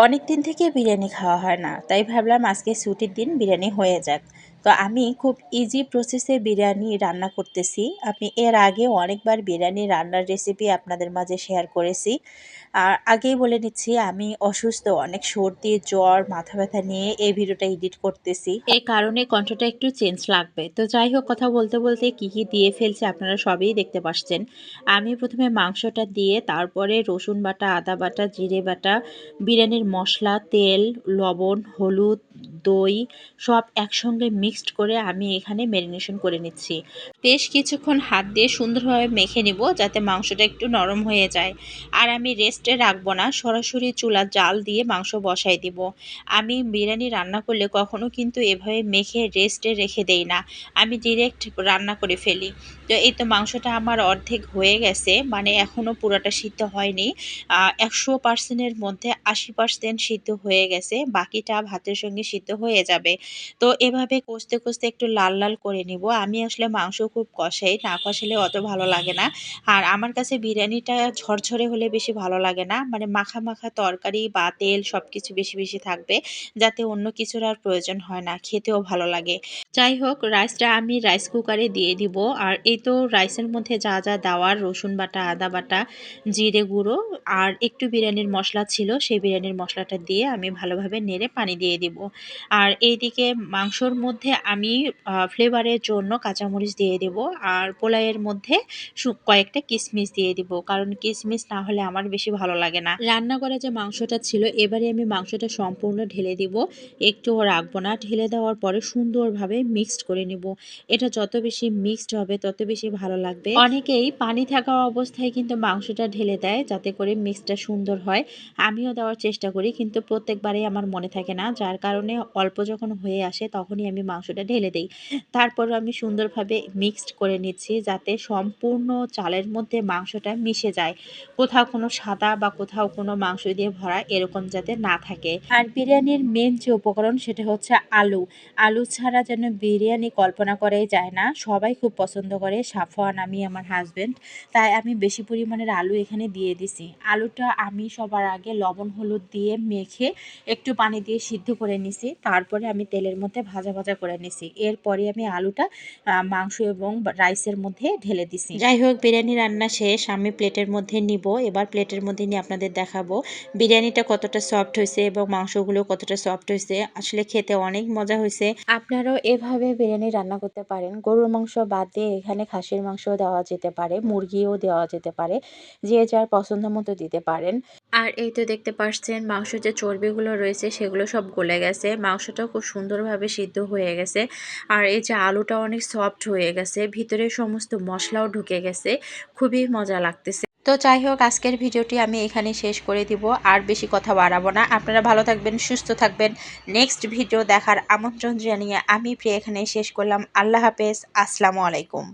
অনেক দিন থেকে বিরিয়ানি খাওয়া হয় না, তাই ভাবলাম আজকে ছুটির দিন বিরিয়ানি হয়ে যাক। তো আমি খুব ইজি প্রসেসে বিরিয়ানি রান্না করতেছি। আমি এর আগে অনেকবার বিরিয়ানি রান্নার রেসিপি আপনাদের মাঝে শেয়ার করেছি। আর আগেই বলে নিচ্ছি, আমি অসুস্থ, অনেক সর্দি, জ্বর, মাথা ব্যথা নিয়ে এই ভিডিওটা এডিট করতেছি। এই কারণে কণ্ঠটা একটু চেঞ্জ লাগবে। তো যাই হোক, কথা বলতে বলতে কি কি দিয়ে ফেলছি আপনারা সবই দেখতে পাচ্ছেন। আমি প্রথমে মাংসটা দিয়ে তারপরে রসুন বাটা, আদা বাটা, জিরে বাটা, বিরিয়ানির মশলা, তেল, লবণ, হলুদ, দই সব একসঙ্গে মিক্সড করে আমি এখানে ম্যারিনেশন করে নিচ্ছি। বেশ কিছুক্ষণ হাত দিয়ে সুন্দরভাবে মেখে নিব যাতে মাংসটা একটু নরম হয়ে যায়। আর আমি রেস্টে রাখবো না, সরাসরি চুলা জাল দিয়ে মাংস বসাই দিব। আমি বিরিয়ানি রান্না করলে কখনো কিন্তু এভাবে মেখে রেস্টে রেখে দেই না, আমি ডিরেক্ট রান্না করে ফেলি। তো এই তো মাংসটা আমার অর্ধেক হয়ে গেছে, মানে এখনও পুরোটা সিদ্ধ হয়নি। 100%-এর মধ্যে 80% সিদ্ধ হয়ে গেছে, বাকিটা ভাতের সঙ্গে সিদ্ধ হয়ে যাবে। তো এভাবে কষতে কষতে একটু লাল লাল করে নিব। আমি আসলে মাংস খুব কষাই, না কষালে অত ভালো লাগে না। আর আমার কাছে বিরিয়ানিটা ঝরঝরে হলে বেশি ভালো লাগে না, মানে মাখা মাখা তরকারি বা তেল সব কিছু বেশি বেশি থাকবে, যাতে অন্য কিছুর আর প্রয়োজন হয় না, খেতেও ভালো লাগে। যাই হোক, রাইসটা আমি রাইস কুকারে দিয়ে দিব। আর এই তো রাইসের মধ্যে যা যা দেওয়ার, রসুন বাটা, আদা বাটা, জিরে গুঁড়ো আর একটু বিরিয়ানির মশলা ছিল, সেই বিরিয়ানির মশলাটা দিয়ে আমি ভালোভাবে নেড়ে পানি দিয়ে দিব। আর এইদিকে মাংসর মধ্যে আমি ফ্লেভারের জন্য কাঁচামরিচ দিয়ে দেব। আর পোলাইয়ের মধ্যে কয়েকটা কিশমিশ দিয়ে দিব, কারণ কিশমিশ না হলে আমার বেশি ভালো লাগে না। রান্না করা যে মাংসটা ছিল, এবারে আমি মাংসটা সম্পূর্ণ ঢেলে দিব, একটুও রাখবো না। ঢেলে দেওয়ার পরে সুন্দরভাবে মিক্সড করে নিব। এটা যত বেশি মিক্সড হবে তত বেশি ভালো লাগবে। অনেকেই পানি থাকা অবস্থায় কিন্তু মাংসটা ঢেলে দেয় যাতে করে মিক্সটা সুন্দর হয়। আমিও দেওয়ার চেষ্টা করি, কিন্তু প্রত্যেকবারেই আমার মনে থাকে না, যার কারণে অল্প যখন হয়ে আসে তখনই আমি মাংসটা ঢেলে দিই। তারপরও আমি সুন্দরভাবে মিক্সড করে নিচ্ছি যাতে সম্পূর্ণ চালের মধ্যে মাংসটা মিশে যায়, কোথাও কোনো সাদা বা কোথাও কোনো মাংস দিয়ে ভরা এরকম যাতে না থাকে। আর বিরিয়ানির মেন যে উপকরণ সেটা হচ্ছে আলু। আলু ছাড়া যেন বিরিয়ানি কল্পনা করাই যায় না। সবাই খুব পছন্দ করে, সাফওয়ান, আমি, আমার হাজব্যান্ড। তাই আমি বেশি পরিমাণের আলু এখানে দিয়ে দিছি। আলুটা আমি সবার আগে লবণ হলুদ দিয়ে মেখে একটু পানি দিয়ে সিদ্ধ করে নিছি, তারপরে আমি তেলের মধ্যে ভাজা ভাজা করে নিছি। এরপরে আমি আলুটা মাংস এবং রাইসের মধ্যে ঢেলে দিছি। যাই হোক, বিরিয়ানি রান্না শেষ, আমি প্লেটের মধ্যে নিব। এবার প্লেটের মধ্যে নিয়ে আপনাদের দেখাবো বিরিয়ানিটা কতটা সফট হয়েছে এবং মাংসগুলো কতটা সফট হয়েছে। আসলে খেতে অনেক মজা হয়েছে। আপনারাও এভাবে বিরিয়ানি রান্না করতে পারেন। গরুর মাংস বাদ দিয়ে এখানে খাসির মাংসও দেওয়া যেতে পারে, মুরগিও দেওয়া যেতে পারে, যে যার পছন্দ মতো দিতে পারেন। আর এই তো দেখতে পাচ্ছেন মাংস যে চর্বিগুলো রয়েছে সেগুলো সব গলে গেছে, মাংসটাও খুব সুন্দরভাবে সিদ্ধ হয়ে গেছে। আর এই যে আলুটা অনেক সফট হয়ে গেছে, ভিতরে সমস্ত মশলাও ঢুকে গেছে, খুবই মজা লাগতেছে। তো যাই হোক, আজকের ভিডিওটি আমি এখানে শেষ করে দিব, আর বেশি কথা বাড়াবো না। আপনারা ভালো থাকবেন, সুস্থ থাকবেন। নেক্সট ভিডিও দেখার আমন্ত্রণ জানিয়ে আমি প্রিয়া এখানে শেষ করলাম। আল্লাহ হাফেজ, আসসালামু আলাইকুম।